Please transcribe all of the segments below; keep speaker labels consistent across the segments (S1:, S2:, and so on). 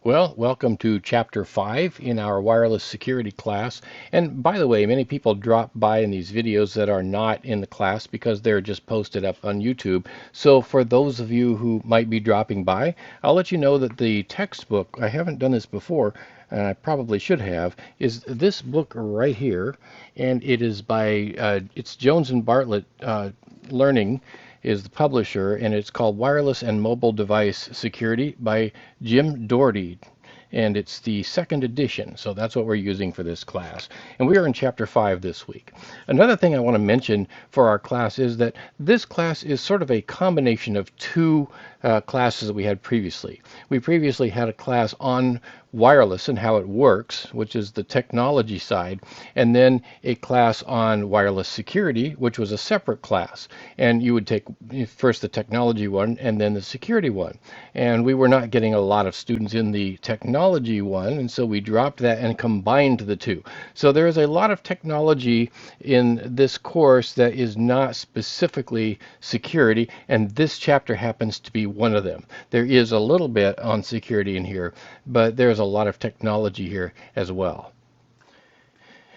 S1: Well, welcome to Chapter 5 in our wireless security class. And by the way, many people drop by in these videos that are not in the class because they're just posted up on YouTube. So for those of you who might be dropping by, I'll let you know that the textbook, I haven't done this before, and I probably should have, is this book right here. And it is by, it's Jones and Bartlett Learning is the publisher, and it's called Wireless and Mobile Device Security by Jim Doherty. And it's the second edition, so that's what we're using for this class. And we are in Chapter 5 this week. Another thing I want to mention for our class is that this class is sort of a combination of two classes that we had previously. We previously had a class on wireless and how it works, which is the technology side, and then a class on wireless security, which was a separate class. And you would take first the technology one and then the security one. And we were not getting a lot of students in the technology one, and so we dropped that and combined the two. So there is a lot of technology in this course that is not specifically security, and this chapter happens to be one of them. There is a little bit on security in here, but there's a lot of technology here as well.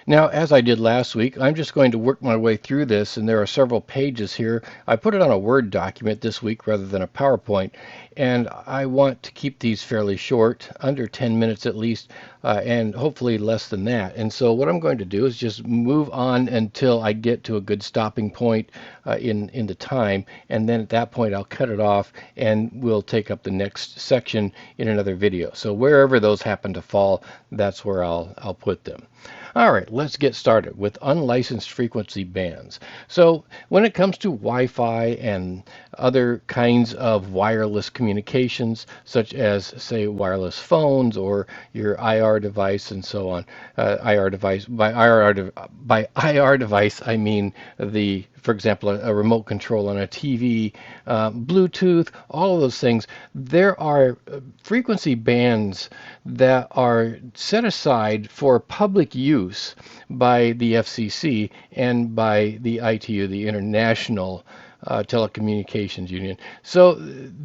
S1: Now, as I did last week, I'm just going to work my way through this, and there are several pages here. I put it on a Word document this week rather than a PowerPoint, and I want to keep these fairly short, under 10 minutes at least, and hopefully less than that. And so what I'm going to do is just move on until I get to a good stopping point in the time, and then at that point I'll cut it off and we'll take up the next section in another video. So wherever those happen to fall, that's where I'll put them. All right, let's get started with unlicensed frequency bands. So when it comes to Wi-Fi and other kinds of wireless communications, such as, say, wireless phones or your IR device and so on, IR device, by IR device, I mean for example, a remote control on a TV, Bluetooth, all of those things. There are frequency bands that are set aside for public use by the FCC and by the ITU, the International Telecommunications Union. So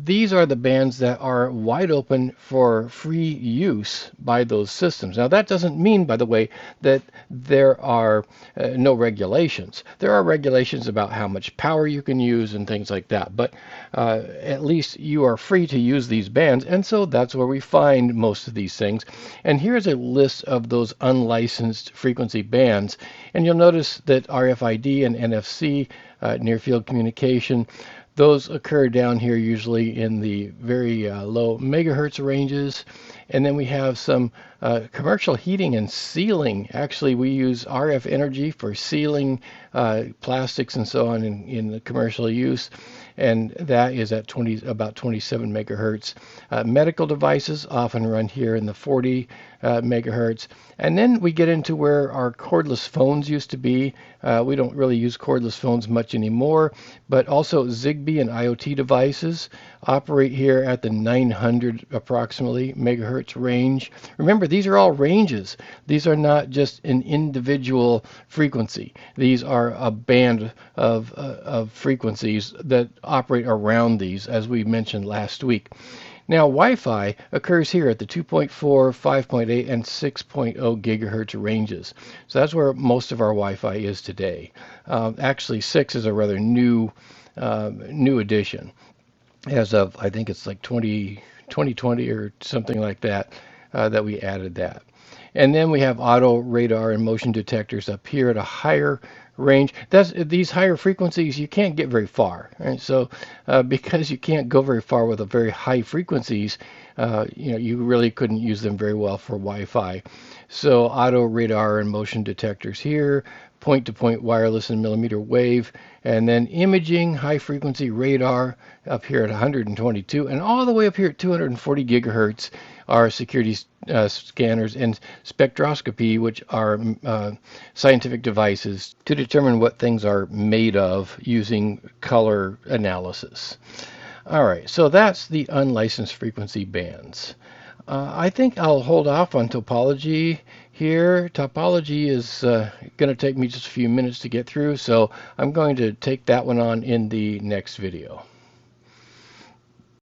S1: these are the bands that are wide open for free use by those systems. Now that doesn't mean, by the way, that there are no regulations. There are regulations about how much power you can use and things like that, but at least you are free to use these bands, and so that's where we find most of these things. And here's a list of those unlicensed frequency bands, and you'll notice that RFID and NFC, near field communication, those occur down here usually in the very low megahertz ranges. And then we have some commercial heating and sealing. Actually, we use RF energy for sealing plastics and so on in the commercial use, and that is at about 27 megahertz. Medical devices often run here in the 40 megahertz. And then we get into where our cordless phones used to be. We don't really use cordless phones much anymore, but also Zigbee and IoT devices operate here at the 900 approximately megahertz range. Remember, these are all ranges. These are not just an individual frequency. These are a band of frequencies that operate around these, as we mentioned last week. Now, Wi-Fi occurs here at the 2.4, 5.8, and 6.0 gigahertz ranges. So that's where most of our Wi-Fi is today. Actually, 6 is a rather new addition. As of, I think it's like 2020 or something like that, that we added that. And then we have auto radar and motion detectors up here at a higher range. These higher frequencies, you can't get very far, right? So because you can't go very far with a very high frequencies, you really couldn't use them very well for Wi-Fi. So auto radar and motion detectors here, point-to-point wireless and millimeter wave, and then imaging, high frequency radar up here at 122, and all the way up here at 240 gigahertz are security scanners and spectroscopy, which are scientific devices to determine what things are made of using color analysis. All right, so that's the unlicensed frequency bands. I think I'll hold off on topology here. Topology is going to take me just a few minutes to get through, so I'm going to take that one on in the next video.